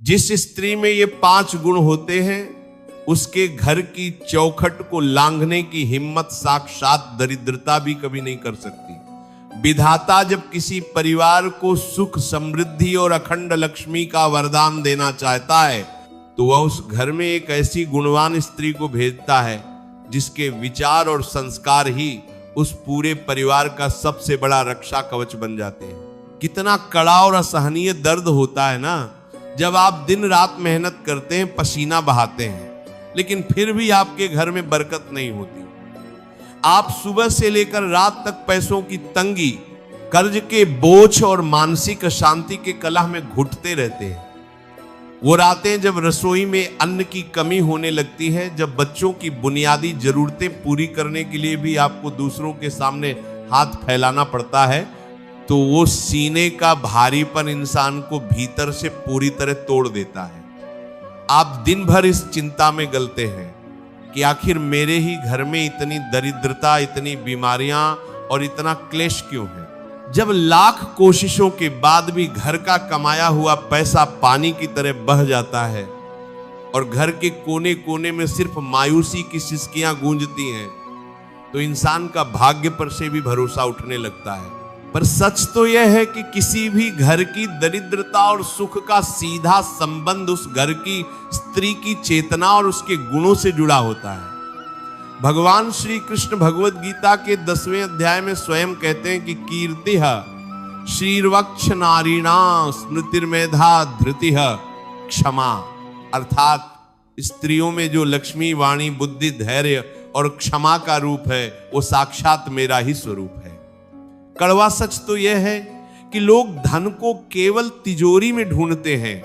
जिस स्त्री में ये 5 गुण होते हैं उसके घर की चौखट को लांघने की हिम्मत साक्षात दरिद्रता भी कभी नहीं कर सकती। विधाता जब किसी परिवार को सुख, समृद्धि और अखंड लक्ष्मी का वरदान देना चाहता है तो वह उस घर में एक ऐसी गुणवान स्त्री को भेजता है जिसके विचार और संस्कार ही उस पूरे परिवार का सबसे बड़ा रक्षा कवच बन जाते हैं। कितना कड़ा और असहनीय दर्द होता है ना, जब आप दिन रात मेहनत करते हैं, पसीना बहाते हैं, लेकिन फिर भी आपके घर में बरकत नहीं होती। आप सुबह से लेकर रात तक पैसों की तंगी, कर्ज के बोझ और मानसिक अशांति के कलह में घुटते रहते हैं। वो रातें जब रसोई में अन्न की कमी होने लगती है, जब बच्चों की बुनियादी जरूरतें पूरी करने के लिए भी आपको दूसरों के सामने हाथ फैलाना पड़ता है, तो वो सीने का भारीपन इंसान को भीतर से पूरी तरह तोड़ देता है। आप दिन भर इस चिंता में गलते हैं कि आखिर मेरे ही घर में इतनी दरिद्रता, इतनी बीमारियां और इतना क्लेश क्यों है। जब लाख कोशिशों के बाद भी घर का कमाया हुआ पैसा पानी की तरह बह जाता है और घर के कोने कोने में सिर्फ मायूसी की सिसकियां गूंजती हैं, तो इंसान का भाग्य पर से भी भरोसा उठने लगता है। पर सच तो यह है कि किसी भी घर की दरिद्रता और सुख का सीधा संबंध उस घर की स्त्री की चेतना और उसके गुणों से जुड़ा होता है। भगवान श्री कृष्ण भगवद गीता के 10वें अध्याय में स्वयं कहते हैं कि कीर्तिः श्रीर्वक्ष नारीणा स्मृतिर्मेधा धृतिः क्षमा, अर्थात स्त्रियों में जो लक्ष्मी, वाणी, बुद्धि, धैर्य और क्षमा का रूप है वो साक्षात मेरा ही स्वरूप है। कड़वा सच तो यह है कि लोग धन को केवल तिजोरी में ढूंढते हैं,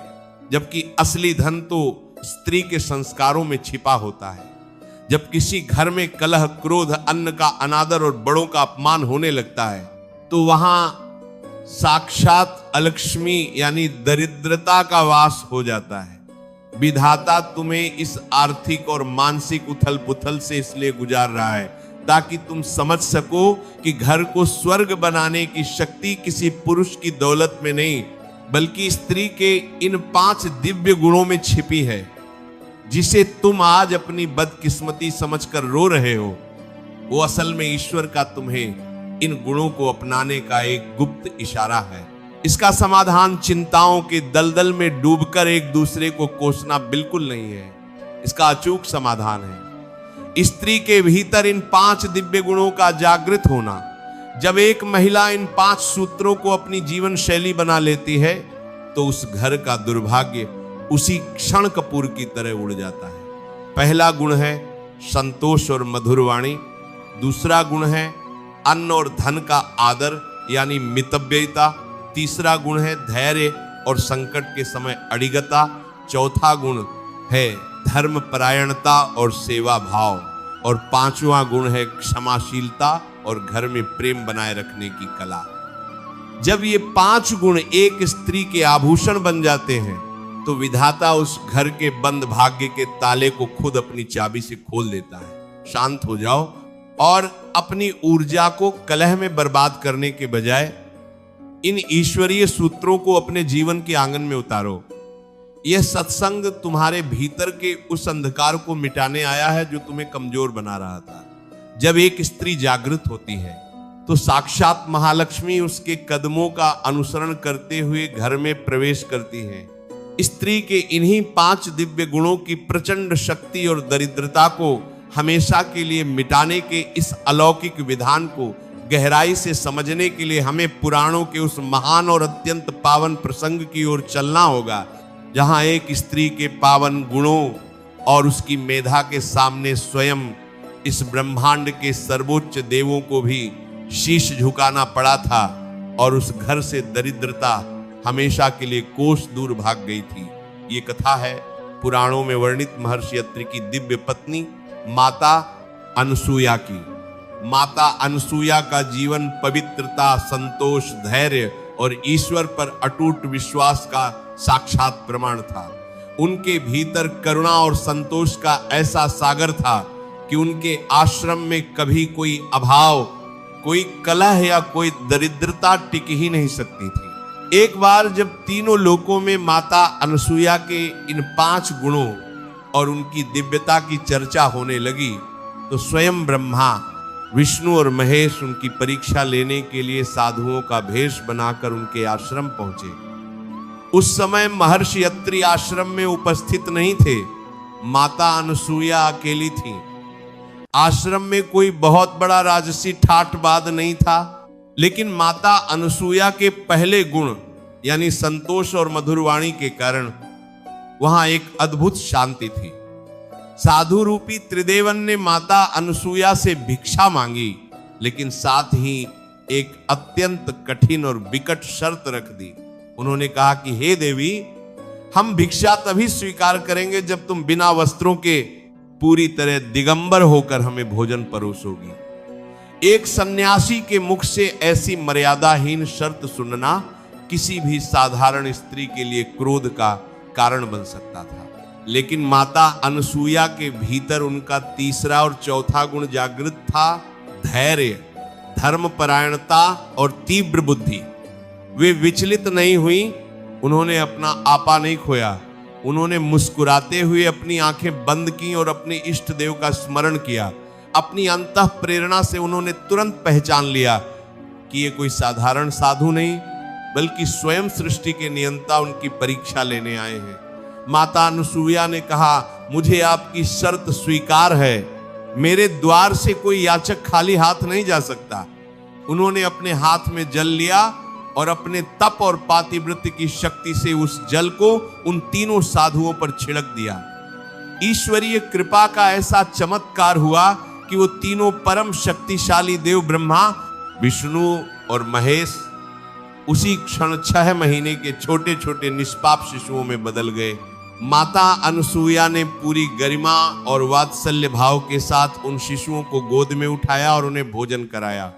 जबकि असली धन तो स्त्री के संस्कारों में छिपा होता है। जब किसी घर में कलह, क्रोध, अन्न का अनादर और बड़ों का अपमान होने लगता है तो वहां साक्षात अलक्ष्मी यानी दरिद्रता का वास हो जाता है। विधाता तुम्हें इस आर्थिक और मानसिक उथल पुथल से इसलिए गुजार रहा है ताकि तुम समझ सको कि घर को स्वर्ग बनाने की शक्ति किसी पुरुष की दौलत में नहीं, बल्कि स्त्री के इन 5 दिव्य गुणों में छिपी है। जिसे तुम आज अपनी बदकिस्मती समझकर रो रहे हो, वो असल में ईश्वर का तुम्हें इन गुणों को अपनाने का एक गुप्त इशारा है। इसका समाधान चिंताओं के दलदल में डूबकर एक दूसरे को कोसना बिल्कुल नहीं है। इसका अचूक समाधान है स्त्री के भीतर इन 5 दिव्य गुणों का जागृत होना। जब एक महिला इन 5 सूत्रों को अपनी जीवन शैली बना लेती है तो उस घर का दुर्भाग्य उसी क्षण कपूर की तरह उड़ जाता है। पहला गुण है संतोष और मधुर वाणी। दूसरा गुण है अन्न और धन का आदर यानी मितव्ययिता। तीसरा गुण है धैर्य और संकट के समय अडिगता। चौथा गुण है धर्म परायणता और सेवा भाव। और 5वां गुण है क्षमाशीलता और घर में प्रेम बनाए रखने की कला। जब ये 5 गुण एक स्त्री के आभूषण बन जाते हैं तो विधाता उस घर के बंद भाग्य के ताले को खुद अपनी चाबी से खोल देता है। शांत हो जाओ और अपनी ऊर्जा को कलह में बर्बाद करने के बजाय इन ईश्वरीय सूत्रों को अपने जीवन के आंगन में उतारो। यह सत्संग तुम्हारे भीतर के उस अंधकार को मिटाने आया है जो तुम्हें कमजोर बना रहा था। जब एक स्त्री जागृत होती है तो साक्षात महालक्ष्मी उसके कदमों का अनुसरण करते हुए घर में प्रवेश करती है। स्त्री के इन्हीं 5 दिव्य गुणों की प्रचंड शक्ति और दरिद्रता को हमेशा के लिए मिटाने के इस अलौकिक विधान को गहराई से समझने के लिए हमें पुराणों के उस महान और अत्यंत पावन प्रसंग की ओर चलना होगा, जहां एक स्त्री के पावन गुणों और उसकी मेधा के सामने स्वयं इस ब्रह्मांड के सर्वोच्च देवों को भी शीश झुकाना पड़ा था और उस घर से दरिद्रता हमेशा के लिए कोस दूर भाग गई थी। ये कथा है पुराणों में वर्णित महर्षि अत्रि की दिव्य पत्नी माता अनसुया की। माता अनसुया का जीवन पवित्रता, संतोष, धैर्य और ईश्वर पर अटूट विश्वास का साक्षात प्रमाण था। उनके भीतर करुणा और संतोष का ऐसा सागर था कि उनके आश्रम में कभी कोई अभाव, कोई कलह या कोई दरिद्रता टिक ही नहीं सकती थी। एक बार जब तीनों लोकों में माता अनसुईया के इन 5 गुणों और उनकी दिव्यता की चर्चा होने लगी तो स्वयं ब्रह्मा, विष्णु और महेश उनकी परीक्षा लेने के लिए साधुओं का भेष बनाकर उनके आश्रम पहुंचे। उस समय महर्षि अत्रि आश्रम में उपस्थित नहीं थे, माता अनसुईया अकेली थी। आश्रम में कोई बहुत बड़ा राजसी ठाठबाद नहीं था, लेकिन माता अनसुईया के पहले गुण यानी संतोष और मधुरवाणी के कारण वहां एक अद्भुत शांति थी। साधु रूपी त्रिदेवन ने माता अनसुईया से भिक्षा मांगी, लेकिन साथ ही एक अत्यंत कठिन और विकट शर्त रख दी। उन्होंने कहा कि हे देवी, हम भिक्षा तभी स्वीकार करेंगे जब तुम बिना वस्त्रों के पूरी तरह दिगंबर होकर हमें भोजन परोसोगी। एक सन्यासी के मुख से ऐसी मर्यादाहीन शर्त सुनना किसी भी साधारण स्त्री के लिए क्रोध का कारण बन सकता था, लेकिन माता अनसुईया के भीतर उनका तीसरा और चौथा गुण जागृत था, धैर्य, धर्मपरायणता और तीव्र बुद्धि। वे विचलित नहीं हुई, उन्होंने अपना आपा नहीं खोया। उन्होंने मुस्कुराते हुए अपनी आंखें बंद की और अपने इष्ट देव का स्मरण किया। अपनी अंतः प्रेरणा से उन्होंने तुरंत पहचान लिया कि ये कोई साधारण साधु नहीं, बल्कि स्वयं सृष्टि के नियंता उनकी परीक्षा लेने आए हैं। माता अनसुईया ने कहा, मुझे आपकी शर्त स्वीकार है, मेरे द्वार से कोई याचक खाली हाथ नहीं जा सकता। उन्होंने अपने हाथ में जल लिया और अपने तप और पातिव्रत्य की शक्ति से उस जल को उन तीनों साधुओं पर छिड़क दिया। ईश्वरीय कृपा का ऐसा चमत्कार हुआ कि वो तीनों परम शक्तिशाली देव ब्रह्मा, विष्णु और महेश उसी क्षण 6 महीने के छोटे छोटे निष्पाप शिशुओं में बदल गए। माता अनसुईया ने पूरी गरिमा और वात्सल्य भाव के साथ उन शिशुओं को गोद में उठाया और उन्हें भोजन कराया।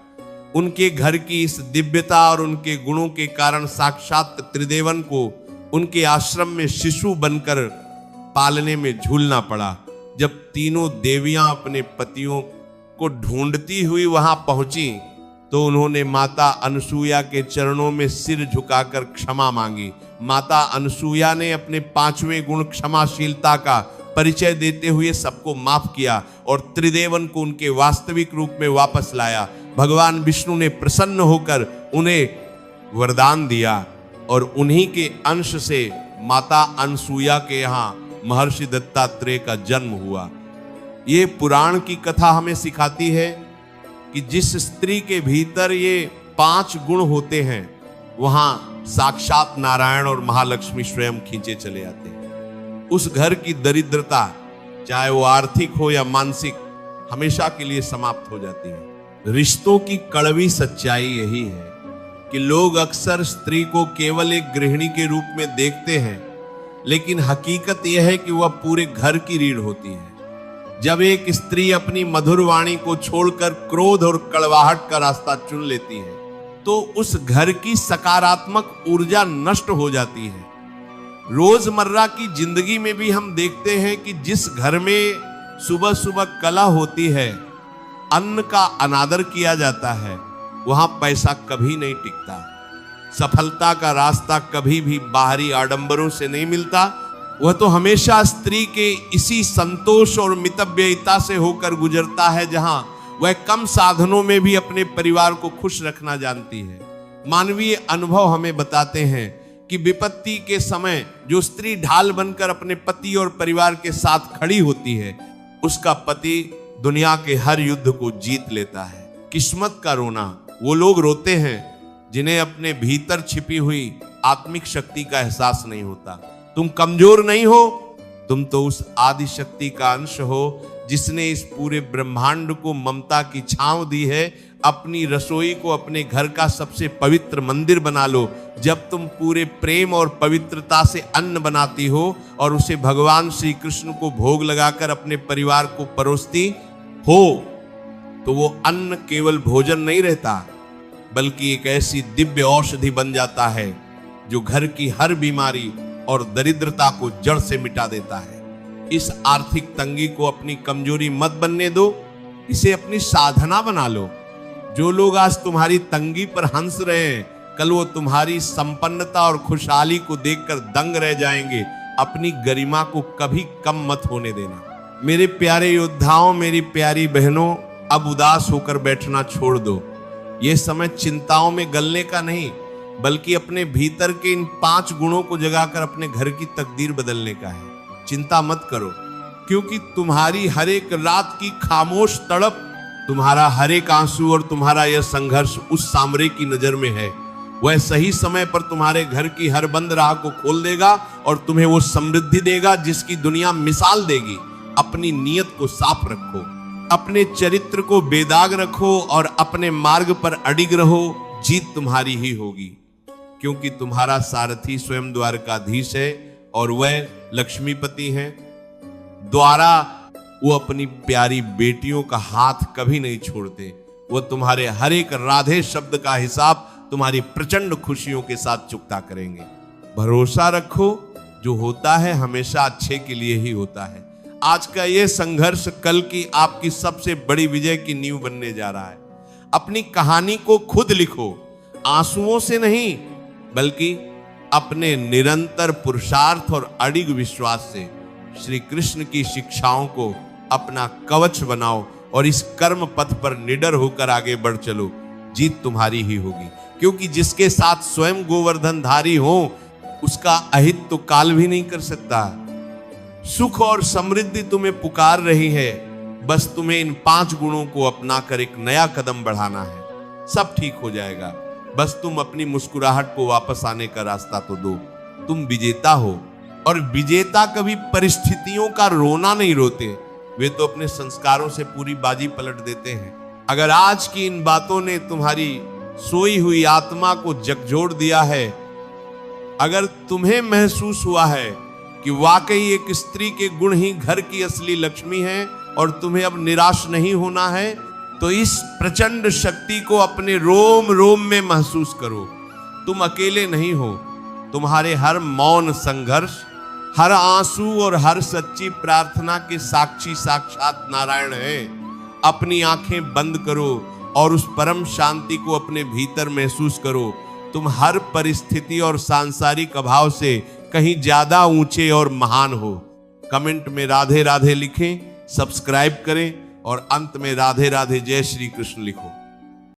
उनके घर की इस दिव्यता और उनके गुणों के कारण साक्षात त्रिदेवन को उनके आश्रम में शिशु बनकर पालने में झूलना पड़ा। जब तीनों देवियां अपने पतियों को ढूंढती हुई वहां पहुंची तो उन्होंने माता अनसुईया के चरणों में सिर झुकाकर क्षमा मांगी। माता अनसुईया ने अपने 5वें गुण क्षमाशीलता का परिचय देते हुए सबको माफ किया और त्रिदेवन को उनके वास्तविक रूप में वापस लाया। भगवान विष्णु ने प्रसन्न होकर उन्हें वरदान दिया और उन्हीं के अंश से माता अनसुईया के यहाँ महर्षि दत्तात्रेय का जन्म हुआ। ये पुराण की कथा हमें सिखाती है कि जिस स्त्री के भीतर ये 5 गुण होते हैं वहां साक्षात नारायण और महालक्ष्मी स्वयं खींचे चले आते हैं। उस घर की दरिद्रता, चाहे वो आर्थिक हो या मानसिक, हमेशा के लिए समाप्त हो जाती है। रिश्तों की कड़वी सच्चाई यही है कि लोग अक्सर स्त्री को केवल एक गृहिणी के रूप में देखते हैं, लेकिन हकीकत यह है कि वह पूरे घर की रीढ़ होती है। जब एक स्त्री अपनी मधुर वाणी को छोड़कर क्रोध और कड़वाहट का रास्ता चुन लेती है तो उस घर की सकारात्मक ऊर्जा नष्ट हो जाती है। रोजमर्रा की जिंदगी में भी हम देखते हैं कि जिस घर में सुबह सुबह कला होती है, अन्न का अनादर किया जाता है, वहां पैसा कभी नहीं टिकता। सफलता का रास्ता कभी भी बाहरी आडंबरों से नहीं मिलता, वह तो हमेशा स्त्री के इसी संतोष और मितव्ययिता से होकर गुजरता है जहां वह कम साधनों में भी अपने परिवार को खुश रखना जानती है। मानवीय अनुभव हमें बताते हैं कि विपत्ति के समय जो स्त्री ढाल बनकर अपने पति और परिवार के साथ खड़ी होती है, उसका पति दुनिया के हर युद्ध को जीत लेता है। किस्मत का रोना वो लोग रोते हैं जिन्हें अपने भीतर छिपी हुई आत्मिक शक्ति का एहसास नहीं होता। तुम कमजोर नहीं हो, तुम तो उस आदि शक्ति का अंश हो जिसने इस पूरे ब्रह्मांड को ममता की छांव दी है। अपनी रसोई को अपने घर का सबसे पवित्र मंदिर बना लो। जब तुम पूरे प्रेम और पवित्रता से अन्न बनाती हो और उसे भगवान श्री कृष्ण को भोग लगाकर अपने परिवार को परोसती हो, तो वो अन्न केवल भोजन नहीं रहता, बल्कि एक ऐसी दिव्य औषधि बन जाता है जो घर की हर बीमारी और दरिद्रता को जड़ से मिटा देता है। इस आर्थिक तंगी को अपनी कमजोरी मत बनने दो, इसे अपनी साधना बना लो। जो लोग आज तुम्हारी तंगी पर हंस रहे हैं, कल वो तुम्हारी संपन्नता और खुशहाली को देखकर दंग रह जाएंगे। अपनी गरिमा को कभी कम मत होने देना। मेरे प्यारे योद्धाओं, मेरी प्यारी बहनों, अब उदास होकर बैठना छोड़ दो। ये समय चिंताओं में गलने का नहीं, बल्कि अपने भीतर के इन 5 गुणों को जगाकर अपने घर की तकदीर बदलने का है। चिंता मत करो, क्योंकि तुम्हारी हर एक रात की खामोश तड़प, तुम्हारा हर एक आंसू और तुम्हारा यह संघर्ष उस सामरे की नजर में है। वह सही समय पर तुम्हारे घर की हर बंद राह को खोल देगा और तुम्हें वो समृद्धि देगा जिसकी दुनिया मिसाल देगी। अपनी नीयत को साफ रखो, अपने चरित्र को बेदाग रखो और अपने मार्ग पर अडिग रहो। जीत तुम्हारी ही होगी, क्योंकि तुम्हारा सारथी स्वयं द्वारकाधीश है और वह लक्ष्मीपति है। द्वारा वो अपनी प्यारी बेटियों का हाथ कभी नहीं छोड़ते। वो तुम्हारे हर एक राधे शब्द का हिसाब तुम्हारी प्रचंड खुशियों के साथ चुकता करेंगे। भरोसा रखो, जो होता है हमेशा अच्छे के लिए ही होता है। आज का ये संघर्ष कल की आपकी सबसे बड़ी विजय की नींव बनने जा रहा है। अपनी कहानी को खुद लिखो, आंसुओं से नहीं, बल्कि अपने निरंतर पुरुषार्थ और अडिग विश्वास से। श्री कृष्ण की शिक्षाओं को अपना कवच बनाओ और इस कर्म पथ पर निडर होकर आगे बढ़ चलो। जीत तुम्हारी ही होगी, क्योंकि जिसके साथ स्वयं गोवर्धनधारी हो उसका अहित तो काल भी नहीं कर सकता। सुख और समृद्धि तुम्हें पुकार रही है, बस तुम्हें इन 5 गुणों को अपनाकर एक नया कदम बढ़ाना है। सब ठीक हो जाएगा, बस तुम अपनी मुस्कुराहट को वापस आने का रास्ता तो दो। तुम विजेता हो, और विजेता कभी परिस्थितियों का रोना नहीं रोते, वे तो अपने संस्कारों से पूरी बाजी पलट देते हैं। अगर आज की इन बातों ने तुम्हारी सोई हुई आत्मा को झकझोर दिया है, अगर तुम्हें महसूस हुआ है कि वाकई एक स्त्री के गुण ही घर की असली लक्ष्मी है और तुम्हें अब निराश नहीं होना है, तो इस प्रचंड शक्ति को अपने रोम रोम में महसूस करो। तुम अकेले नहीं हो। तुम्हारे हर मौन संघर्ष, हर आंसू और हर सच्ची प्रार्थना के साक्षी साक्षात नारायण है। अपनी आंखें बंद करो और उस परम शांति को अपने भीतर महसूस करो। तुम हर परिस्थिति और सांसारिक अभाव से कहीं ज्यादा ऊंचे और महान हो। कमेंट में राधे राधे लिखें, सब्सक्राइब करें और अंत में राधे राधे जय श्री कृष्ण लिखो।